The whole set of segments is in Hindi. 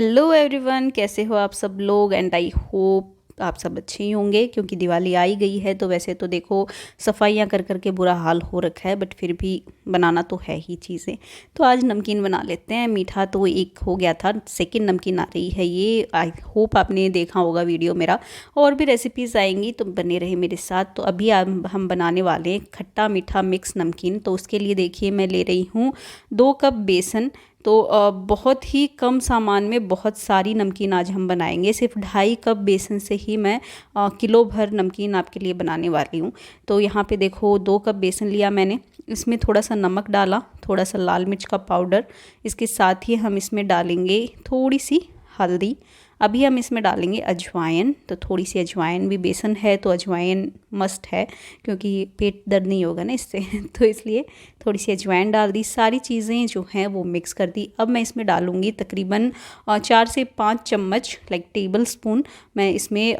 हेलो एवरीवन, कैसे हो आप सब लोग। एंड आई होप आप सब अच्छे ही होंगे, क्योंकि दिवाली आ ही गई है। तो वैसे तो देखो सफाइयाँ कर कर के बुरा हाल हो रखा है, बट फिर भी बनाना तो है ही चीज़ें। तो आज नमकीन बना लेते हैं। मीठा तो एक हो गया था, सेकंड नमकीन आ रही है ये। आई होप आपने देखा होगा वीडियो मेरा। और भी रेसिपीज़ आएंगी तो बने रहे मेरे साथ। तो अभी हम बनाने वाले हैं खट्टा मीठा मिक्स नमकीन। तो उसके लिए देखिए मैं ले रही हूँ 2 कप बेसन। तो बहुत ही कम सामान में बहुत सारी नमकीन आज हम बनाएंगे। सिर्फ 2.5 कप बेसन से ही मैं किलो भर नमकीन आपके लिए बनाने वाली हूँ। तो यहाँ पे देखो 2 कप बेसन लिया मैंने। इसमें थोड़ा सा नमक डाला, थोड़ा सा लाल मिर्च का पाउडर। इसके साथ ही हम इसमें डालेंगे थोड़ी सी हल्दी। अभी हम इसमें डालेंगे अजवाइन। तो थोड़ी सी अजवाइन भी, बेसन है तो अजवाइन मस्ट है, क्योंकि पेट दर्द नहीं होगा ना इससे तो इसलिए थोड़ी सी अजवाइन डाल दी। सारी चीज़ें जो हैं वो मिक्स कर दी। अब मैं इसमें डालूँगी तकरीबन 4 से 5 चम्मच लाइक टेबल स्पून मैं इसमें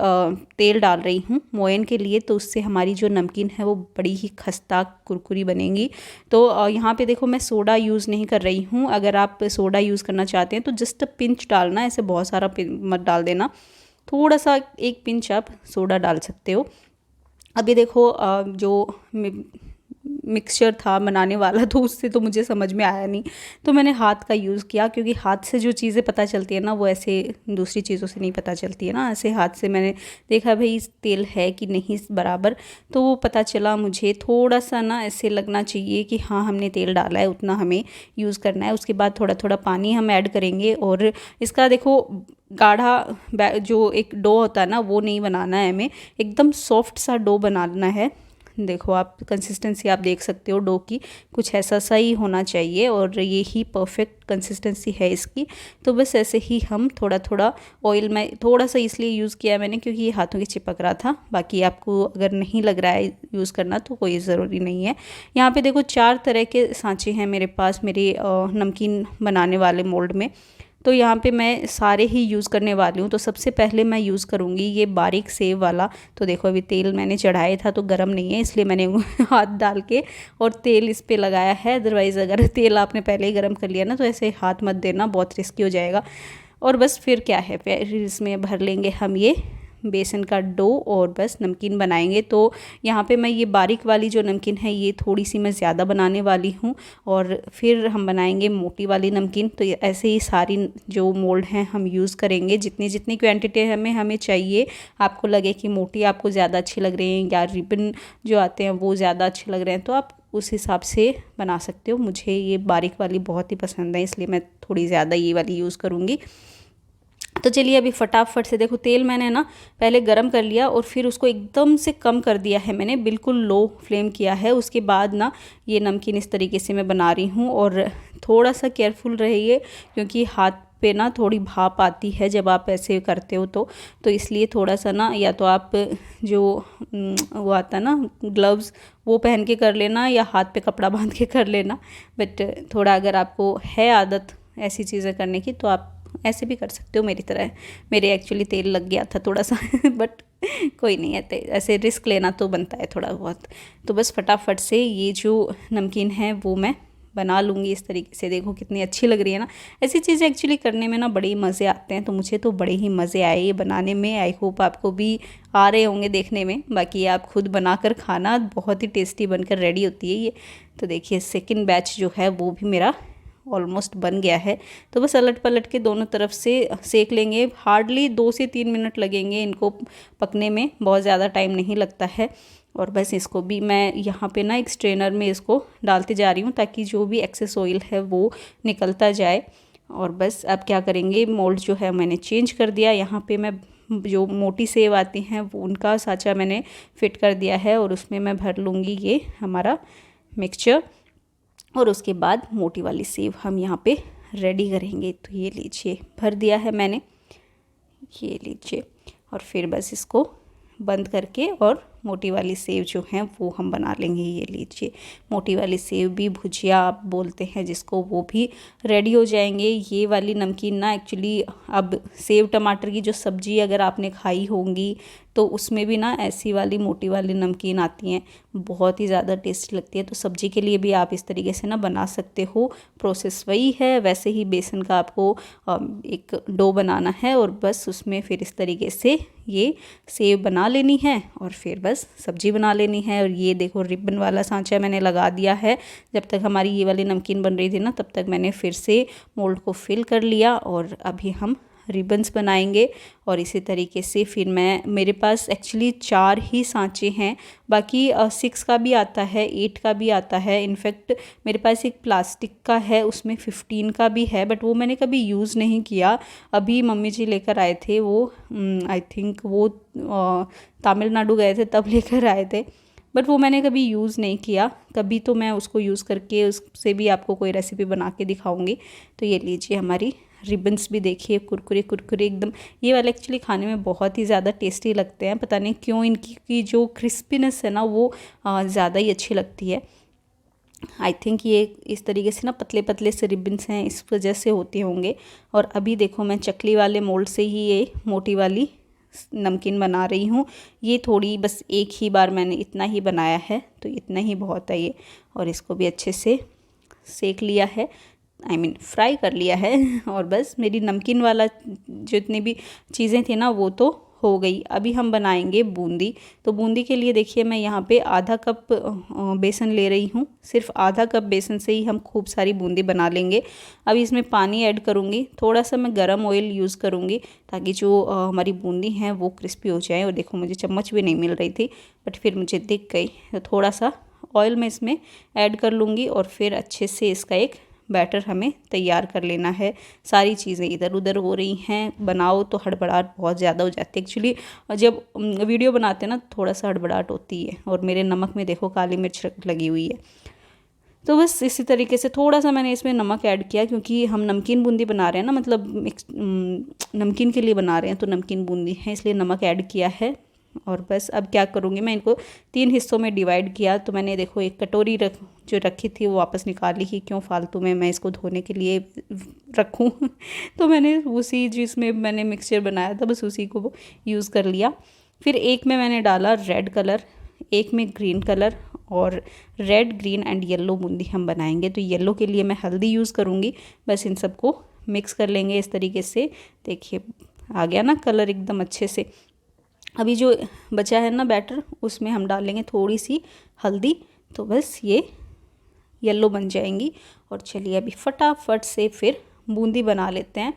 तेल डाल रही हूँ मोयन के लिए। तो उससे हमारी जो नमकीन है वो बड़ी ही खस्ता कुरकुरी बनेगी। तो यहाँ पे देखो मैं सोडा यूज़ नहीं कर रही हूँ। अगर आप सोडा यूज़ करना चाहते हैं तो जस्ट पिंच डालना, ऐसे बहुत सारा मत डाल देना। थोड़ा सा 1 पिंच आप सोडा डाल सकते हो। अभी देखो जो मिक्सचर था बनाने वाला, तो उससे तो मुझे समझ में आया नहीं, तो मैंने हाथ का यूज़ किया। क्योंकि हाथ से जो चीज़ें पता चलती है ना, वो ऐसे दूसरी चीज़ों से नहीं पता चलती है ना। ऐसे हाथ से मैंने देखा भाई तेल है कि नहीं बराबर, तो वो पता चला मुझे। थोड़ा सा ना ऐसे लगना चाहिए कि हाँ हमने तेल डाला है, उतना हमें यूज़ करना है। उसके बाद थोड़ा थोड़ा पानी हम ऐड करेंगे। और इसका देखो गाढ़ा जो एक डो होता है ना, वो नहीं बनाना है हमें, एकदम सॉफ्ट सा डो बनाना है। देखो आप कंसिस्टेंसी आप देख सकते हो डो की, कुछ ऐसा सा ही होना चाहिए। और ये ही परफेक्ट कंसिस्टेंसी है इसकी। तो बस ऐसे ही हम थोड़ा थोड़ा ऑयल में, थोड़ा सा इसलिए यूज़ किया मैंने क्योंकि ये हाथों के चिपक रहा था। बाकी आपको अगर नहीं लग रहा है यूज़ करना तो कोई ज़रूरी नहीं है। यहाँ पे देखो 4 तरह के सांचे हैं मेरे पास, मेरे नमकीन बनाने वाले मोल्ड में। तो यहाँ पे मैं सारे ही यूज़ करने वाली हूँ। तो सबसे पहले मैं यूज़ करूँगी ये बारीक सेव वाला। तो देखो अभी तेल मैंने चढ़ाया था तो गर्म नहीं है, इसलिए मैंने हाथ डाल के और तेल इस पे लगाया है। अदरवाइज़ अगर तेल आपने पहले ही गर्म कर लिया ना, तो ऐसे हाथ मत देना, बहुत रिस्की हो जाएगा। और बस फिर क्या है, फिर इसमें भर लेंगे हम ये बेसन का डो और बस नमकीन बनाएंगे। तो यहाँ पे मैं ये बारीक वाली जो नमकीन है ये थोड़ी सी मैं ज़्यादा बनाने वाली हूँ, और फिर हम बनाएंगे मोटी वाली नमकीन। तो ऐसे ही सारी जो मोल्ड हैं हम यूज़ करेंगे, जितनी जितनी क्वांटिटी हमें चाहिए। आपको लगे कि मोटी आपको ज़्यादा अच्छी लग रही हैं या रिबन जो आते हैं वो ज़्यादा अच्छे लग रहे हैं, तो आप उस हिसाब से बना सकते हो। मुझे ये बारीक वाली बहुत ही पसंद है, इसलिए मैं थोड़ी ज़्यादा ये वाली यूज़ करूँगी। तो चलिए अभी फटाफट से देखो, तेल मैंने ना पहले गरम कर लिया और फिर उसको एकदम से कम कर दिया है मैंने, बिल्कुल लो फ्लेम किया है। उसके बाद ना ये नमकीन इस तरीके से मैं बना रही हूँ। और थोड़ा सा केयरफुल रहिए, क्योंकि हाथ पे ना थोड़ी भाप आती है जब आप ऐसे करते हो। तो इसलिए थोड़ा सा ना, या तो आप जो वो आता है ना ग्लव्स, वो पहन के कर लेना, या हाथ पे कपड़ा बांध के कर लेना। बट थोड़ा अगर आपको है आदत ऐसी चीज़ें करने की तो आप ऐसे भी कर सकते हो मेरी तरह। मेरे एक्चुअली तेल लग गया था थोड़ा सा बट कोई नहीं है, ऐसे रिस्क लेना तो बनता है थोड़ा बहुत। तो बस फटाफट से ये जो नमकीन है वो मैं बना लूँगी इस तरीके से। देखो कितनी अच्छी लग रही है ना। ऐसी चीज़ें एक्चुअली करने में ना बड़े ही मज़े आते हैं। तो मुझे तो बड़े ही मज़े आए ये बनाने में। आई होप आपको भी आ रहे होंगे देखने में। बाकी आप खुद बनाकर खाना, बहुत ही टेस्टी बनकर रेडी होती है ये। तो देखिए सेकंड बैच जो है वो भी मेरा ऑलमोस्ट बन गया है। तो बस पलट पलट के दोनों तरफ से सेक लेंगे। हार्डली 2 से 3 मिनट लगेंगे इनको पकने में, बहुत ज़्यादा टाइम नहीं लगता है। और बस इसको भी मैं यहाँ पे ना एक स्ट्रेनर में इसको डालते जा रही हूँ, ताकि जो भी एक्सेस ऑयल है वो निकलता जाए। और बस अब क्या करेंगे, मोल्ड जो है मैंने चेंज कर दिया। यहाँ पे मैं जो मोटी सेव आती हैं वो उनका साँचा मैंने फिट कर दिया है, और उसमें मैं भर लूँगी ये हमारा मिक्सचर। और उसके बाद मोटी वाली सेव हम यहाँ पे रेडी करेंगे। तो ये लीजिए भर दिया है मैंने, ये लीजिए। और फिर बस इसको बंद करके और मोटी वाली सेव जो है वो हम बना लेंगे। ये लीजिए मोटी वाली सेव भी, भुजिया आप बोलते हैं जिसको, वो भी रेडी हो जाएंगे। ये वाली नमकीन ना एक्चुअली, अब सेव टमाटर की जो सब्ज़ी अगर आपने खाई होंगी तो उसमें भी ना ऐसी वाली मोटी वाली नमकीन आती हैं, बहुत ही ज़्यादा टेस्टी लगती है। तो सब्जी के लिए भी आप इस तरीके से ना बना सकते हो। प्रोसेस वही है, वैसे ही बेसन का आपको एक डो बनाना है और बस उसमें फिर इस तरीके से ये सेव बना लेनी है और फिर बस सब्जी बना लेनी है। और ये देखो रिबन वाला सांचा मैंने लगा दिया है। जब तक हमारी ये वाली नमकीन बन रही थी ना, तब तक मैंने फिर से मोल्ड को फिल कर लिया और अभी हम रिबन्स बनाएंगे। और इसी तरीके से फिर मेरे पास एक्चुअली 4 ही सांचे हैं, बाकी 6 का भी आता है, 8 का भी आता है। इनफैक्ट मेरे पास एक प्लास्टिक का है, उसमें 15 का भी है, बट वो मैंने कभी यूज़ नहीं किया। अभी मम्मी जी लेकर आए थे वो, आई थिंक वो तमिलनाडु गए थे तब लेकर आए थे, बट वो मैंने कभी यूज़ नहीं किया। कभी तो मैं उसको यूज़ करके उससे भी आपको कोई रेसिपी बना के दिखाऊंगी। तो ये लीजिए हमारी रिबन्स भी देखिए, कुरकुरे कुरकुरे एकदम। ये वाले एक्चुअली खाने में बहुत ही ज़्यादा टेस्टी लगते हैं, पता नहीं क्यों इनकी जो क्रिस्पीनेस है ना वो ज़्यादा ही अच्छी लगती है। आई थिंक ये इस तरीके से ना पतले पतले से रिबन्स हैं, इस वजह से होते होंगे। और अभी देखो मैं चकली वाले मोल्ड से ही ये मोटी वाली नमकीन बना रही हूँ। ये थोड़ी बस एक ही बार मैंने इतना ही बनाया है, तो इतना ही बहुत है ये। और इसको भी अच्छे से सेक लिया है, आई मीन फ्राई कर लिया है। और बस मेरी नमकीन वाला जितनी भी चीज़ें थी ना वो तो हो गई। अभी हम बनाएंगे बूंदी। तो बूंदी के लिए देखिए मैं यहाँ पे आधा कप बेसन ले रही हूँ। सिर्फ आधा कप बेसन से ही हम खूब सारी बूंदी बना लेंगे। अभी इसमें पानी ऐड करूँगी, थोड़ा सा मैं गरम ऑयल यूज़ करूँगी ताकि जो हमारी बूंदी हैं वो क्रिस्पी हो जाए। और देखो मुझे चम्मच भी नहीं मिल रही थी, बट फिर मुझे दिख गई। तो थोड़ा सा ऑयल मैं इसमें ऐड कर लूँगी और फिर अच्छे से इसका एक बैटर हमें तैयार कर लेना है। सारी चीज़ें इधर उधर हो रही हैं, बनाओ तो हड़बड़ाहट बहुत ज़्यादा हो जाती है। एक्चुअली जब वीडियो बनाते हैं ना थोड़ा सा हड़बड़ाहट होती है। और मेरे नमक में देखो काली मिर्च लगी हुई है। तो बस इसी तरीके से थोड़ा सा मैंने इसमें नमक ऐड किया, क्योंकि हम नमकीन बूंदी बना रहे हैं ना, मतलब नमकीन के लिए बना रहे हैं तो नमकीन बूंदी है, इसलिए नमक ऐड किया है। और बस अब क्या करूँगी, मैं इनको 3 हिस्सों में डिवाइड किया। तो मैंने देखो एक कटोरी जो रखी थी वो वापस निकाली ही, क्यों फालतू में मैं इसको धोने के लिए रखूँ। तो मैंने उसी जिसमें मैंने मिक्सचर बनाया था बस उसी को यूज़ कर लिया। फिर एक में मैंने डाला रेड कलर, एक में ग्रीन कलर, और red green and yellow Bundi हम बनाएंगे। तो येलो के लिए मैं हल्दी यूज़ करूँगी। बस इन सबको मिक्स कर लेंगे इस तरीके से। देखिए आ गया ना कलर एकदम अच्छे से। अभी जो बचा है ना बैटर, उसमें हम डालेंगे थोड़ी सी हल्दी, तो बस ये येलो बन जाएंगी। और चलिए अभी फटाफट से फिर बूंदी बना लेते हैं।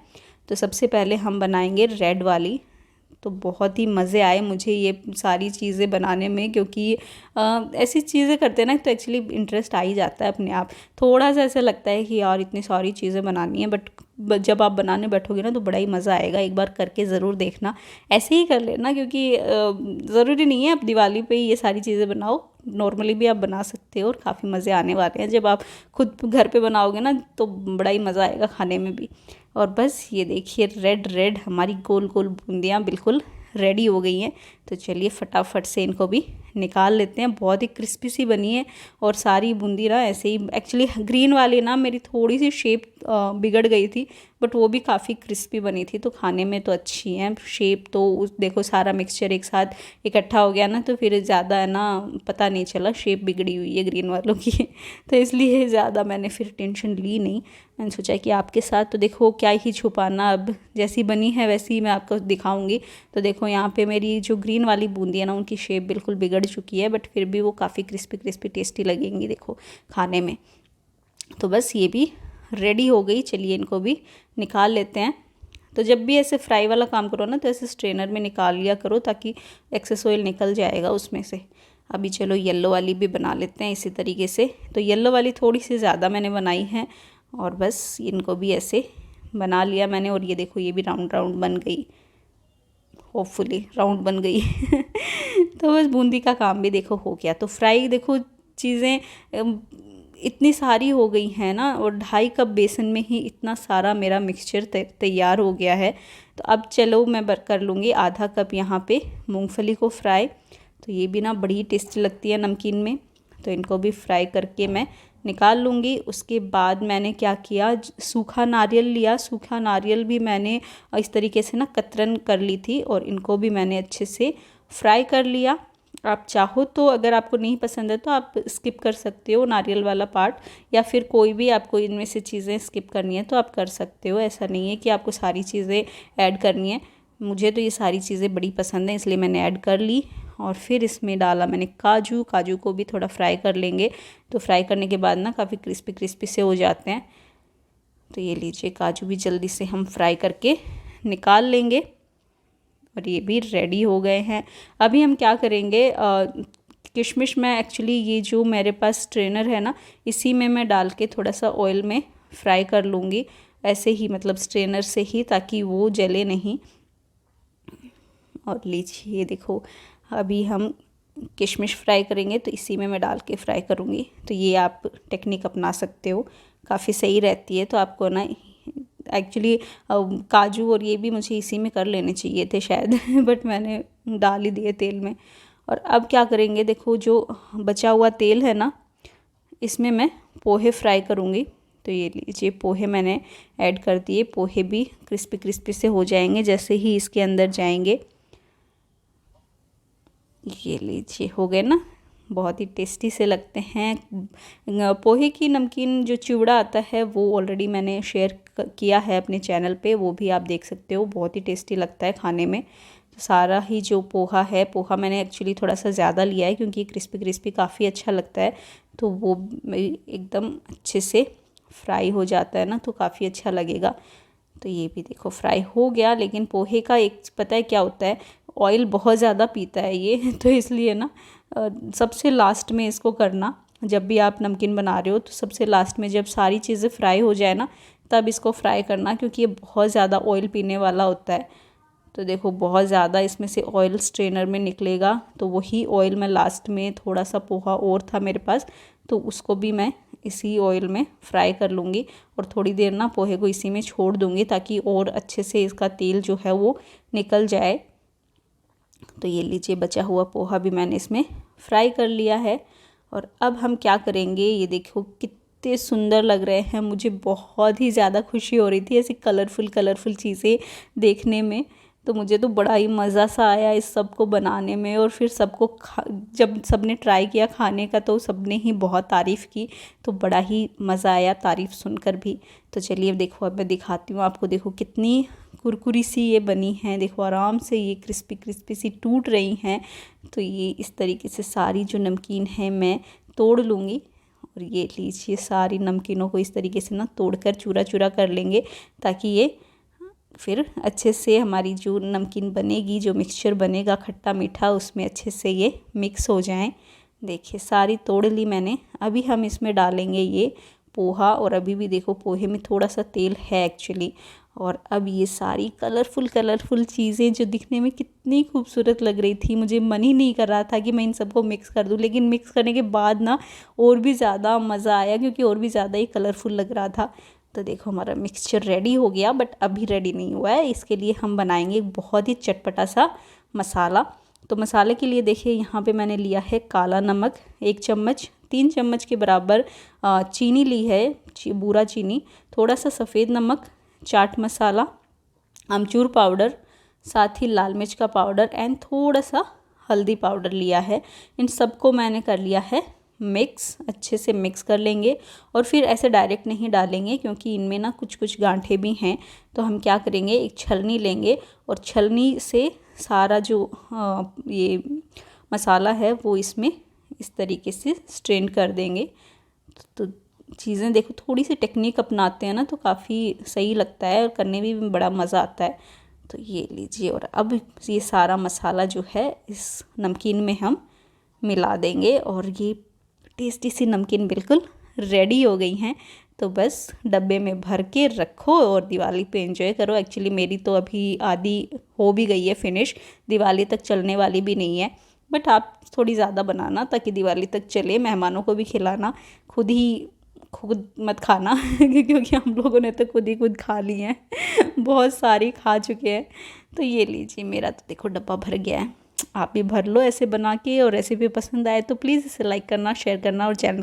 तो सबसे पहले हम बनाएंगे रेड वाली। तो बहुत ही मज़े आए मुझे ये सारी चीज़ें बनाने में, क्योंकि ऐसी चीज़ें करते हैं ना तो एक्चुअली इंटरेस्ट आ ही जाता है अपने आप। थोड़ा सा ऐसा लगता है कि यार इतनी सारी चीज़ें बनानी है, बट जब आप बनाने बैठोगे ना तो बड़ा ही मज़ा आएगा। एक बार करके ज़रूर देखना, ऐसे ही कर लेना, क्योंकि ज़रूरी नहीं है आप दिवाली पे ही ये सारी चीज़ें बनाओ, नॉर्मली भी आप बना सकते हो और काफ़ी मज़े आने वाले हैं। जब आप खुद घर पे बनाओगे ना तो बड़ा ही मज़ा आएगा खाने में भी। और बस ये देखिए रेड रेड हमारी गोल गोल बूंदियाँ बिल्कुल रेडी हो गई हैं। तो चलिए फटाफट से इनको भी निकाल लेते हैं। बहुत ही क्रिस्पी सी बनी है और सारी बूंदी ना ऐसे ही, एक्चुअली ग्रीन वाली ना मेरी थोड़ी सी शेप बिगड़ गई थी, बट वो भी काफ़ी क्रिस्पी बनी थी, तो खाने में तो अच्छी हैं। शेप तो देखो सारा मिक्सचर एक साथ इकट्ठा हो गया ना, तो फिर ज़्यादा है ना पता नहीं चला शेप बिगड़ी हुई है ग्रीन वालों की। तो इसलिए ज़्यादा मैंने फिर टेंशन ली नहीं। मैंने सोचा कि आपके साथ तो देखो क्या ही छुपाना, अब जैसी बनी है वैसी ही मैं आपको दिखाऊंगी। तो देखो यहाँ पे मेरी जो ग्रीन वाली बूंदी है ना उनकी शेप बिल्कुल बिगड़ चुकी है, बट फिर भी वो काफ़ी क्रिस्पी क्रिस्पी टेस्टी लगेंगी देखो खाने में। तो बस ये भी रेडी हो गई। चलिए इनको भी निकाल लेते हैं। तो जब भी ऐसे फ्राई वाला काम करो ना तो ऐसे स्ट्रेनर में निकाल लिया करो, ताकि एक्सेस ऑयल निकल जाएगा उसमें से। अभी चलो येलो वाली भी बना लेते हैं इसी तरीके से। तो येलो वाली थोड़ी सी ज़्यादा मैंने बनाई है और बस इनको भी ऐसे बना लिया मैंने। और ये देखो ये भी राउंड राउंड बन गई, होपफुली राउंड बन गई। तो बस बूंदी का काम भी देखो हो गया। तो फ्राई देखो चीज़ें इतनी सारी हो गई हैं ना, और 2.5 कप बेसन में ही इतना सारा मेरा मिक्सचर तैयार हो गया है। तो अब चलो मैं कर लूँगी आधा कप यहाँ पे मूंगफली को फ्राई। तो ये भी ना बड़ी टेस्टी लगती है नमकीन में, तो इनको भी फ्राई करके मैं निकाल लूँगी। उसके बाद मैंने क्या किया, सूखा नारियल लिया। सूखा नारियल भी मैंने इस तरीके से ना कतरन कर ली थी और इनको भी मैंने अच्छे से फ्राई कर लिया। आप चाहो तो अगर आपको नहीं पसंद है तो आप स्किप कर सकते हो नारियल वाला पार्ट, या फिर कोई भी आपको इनमें से चीज़ें स्किप करनी है तो आप कर सकते हो। ऐसा नहीं है कि आपको सारी चीज़ें ऐड करनी है। मुझे तो ये सारी चीज़ें बड़ी पसंद हैं इसलिए मैंने ऐड कर ली। और फिर इसमें डाला मैंने काजू। काजू को भी थोड़ा फ्राई कर लेंगे, तो फ्राई करने के बाद ना काफ़ी क्रिस्पी क्रिस्पी से हो जाते हैं। तो ये लीजिए, काजू भी जल्दी से हम फ्राई करके निकाल लेंगे और ये भी रेडी हो गए हैं। अभी हम क्या करेंगे, किशमिश में एक्चुअली ये जो मेरे पास स्ट्रेनर है ना, इसी में मैं डाल के थोड़ा सा ऑयल में फ्राई कर लूँगी, ऐसे ही मतलब स्ट्रेनर से ही, ताकि वो जले नहीं। और लीजिए देखो, अभी हम किशमिश फ्राई करेंगे तो इसी में मैं डाल के फ्राई करूँगी। तो ये आप टेक्निक अपना सकते हो, काफ़ी सही रहती है। तो आपको ना एक्चुअली काजू और ये भी मुझे इसी में कर लेने चाहिए थे शायद बट मैंने डाल ही दिए तेल में। और अब क्या करेंगे, देखो जो बचा हुआ तेल है ना, इसमें मैं पोहे फ्राई करूँगी। तो ये लीजिए, पोहे मैंने ऐड कर दिए। पोहे भी क्रिस्पी क्रिस्पी से हो जाएंगे जैसे ही इसके अंदर जाएंगे। ये लीजिए, हो गए ना, बहुत ही टेस्टी से लगते हैं। पोहे की नमकीन जो चिवड़ा आता है वो ऑलरेडी मैंने शेयर किया है अपने चैनल पे, वो भी आप देख सकते हो। बहुत ही टेस्टी लगता है खाने में। तो सारा ही जो पोहा है, पोहा मैंने एक्चुअली थोड़ा सा ज़्यादा लिया है क्योंकि क्रिस्पी क्रिस्पी काफ़ी अच्छा लगता है। तो वो एकदम अच्छे से फ्राई हो जाता है ना, तो काफ़ी अच्छा लगेगा। तो ये भी देखो फ्राई हो गया। लेकिन पोहे का एक पता है क्या होता है, ऑयल बहुत ज़्यादा पीता है ये तो इसलिए ना सबसे लास्ट में इसको करना। जब भी आप नमकीन बना रहे हो तो सबसे लास्ट में जब सारी चीज़ें फ्राई हो जाए ना, तब इसको फ्राई करना, क्योंकि ये बहुत ज़्यादा ऑयल पीने वाला होता है। तो देखो बहुत ज़्यादा इसमें से ऑयल स्ट्रेनर में निकलेगा, तो वही ऑयल मैं लास्ट में, थोड़ा सा पोहा और था मेरे पास तो उसको भी मैं इसी ऑयल में फ्राई कर लूँगी। और थोड़ी देर ना पोहे को इसी में छोड़ दूँगी ताकि और अच्छे से इसका तेल जो है वो निकल जाए। तो ये लीजिए, बचा हुआ पोहा भी मैंने इसमें फ्राई कर लिया है। और अब हम क्या करेंगे, ये देखो कितने सुंदर लग रहे हैं। मुझे बहुत ही ज़्यादा खुशी हो रही थी ऐसी कलरफुल कलरफुल चीज़ें देखने में। तो मुझे तो बड़ा ही मज़ा सा आया इस सब को बनाने में। और फिर सबको जब सबने ट्राई किया खाने का तो सबने ही बहुत तारीफ़ की, तो बड़ा ही मज़ा आया तारीफ़ सुनकर भी। तो चलिए देखो, अब मैं दिखाती हूँ आपको। देखो कितनी कुरकुरी सी ये बनी है, देखो आराम से ये क्रिस्पी क्रिस्पी सी टूट रही हैं। तो ये इस तरीके से सारी जो नमकीन है मैं तोड़ लूँगी। और ये लीजिए, सारी नमकीनों को इस तरीके से ना तोड़कर चूरा चूरा कर लेंगे, ताकि ये फिर अच्छे से हमारी जो नमकीन बनेगी, जो मिक्सचर बनेगा खट्टा मीठा, उसमें अच्छे से ये मिक्स हो जाएं। देखिए सारी तोड़ ली मैंने। अभी हम इसमें डालेंगे ये पोहा। और अभी भी देखो पोहे में थोड़ा सा तेल है एक्चुअली। और अब ये सारी कलरफुल कलरफुल चीज़ें जो दिखने में कितनी खूबसूरत लग रही थी, मुझे मन ही नहीं कर रहा था कि मैं इन सबको मिक्स कर दूं। लेकिन मिक्स करने के बाद ना और भी ज़्यादा मज़ा आया, क्योंकि और भी ज़्यादा ही कलरफुल लग रहा था। तो देखो हमारा मिक्सचर रेडी हो गया, बट अभी रेडी नहीं हुआ है। इसके लिए हम बनाएंगे एक बहुत ही चटपटा सा मसाला। तो मसाले के लिए देखिए, यहाँ पे मैंने लिया है काला नमक 1 चम्मच, 3 चम्मच के बराबर चीनी ली है, बूरा चीनी, थोड़ा सा सफ़ेद नमक, चाट मसाला, अमचूर पाउडर, साथ ही लाल मिर्च का पाउडर एंड थोड़ा सा हल्दी पाउडर लिया है। इन सबको मैंने कर लिया है मिक्स, अच्छे से मिक्स कर लेंगे। और फिर ऐसे डायरेक्ट नहीं डालेंगे क्योंकि इनमें ना कुछ कुछ गांठें भी हैं। तो हम क्या करेंगे, एक छलनी लेंगे और छलनी से सारा जो ये मसाला है वो इसमें इस तरीके से स्ट्रेन कर देंगे। तो चीज़ें देखो थोड़ी सी टेक्निक अपनाते हैं ना तो काफ़ी सही लगता है और करने में भी बड़ा मज़ा आता है। तो ये लीजिए, और अब ये सारा मसाला जो है इस नमकीन में हम मिला देंगे और ये टेस्टी सी नमकीन बिल्कुल रेडी हो गई हैं। तो बस डब्बे में भर के रखो और दिवाली पे एंजॉय करो। एक्चुअली मेरी तो अभी आधी हो भी गई है फिनिश, दिवाली तक चलने वाली भी नहीं है। बट आप थोड़ी ज़्यादा बनाना ताकि दिवाली तक चले, मेहमानों को भी खिलाना, खुद मत खाना क्योंकि हम लोगों ने तो खुद खा ली हैं बहुत सारी खा चुके हैं। तो ये लीजिए, मेरा तो देखो डब्बा भर गया है। आप भी भर लो ऐसे बना के। और रेसिपी पसंद आए तो प्लीज़ इसे लाइक करना, शेयर करना और चैनल को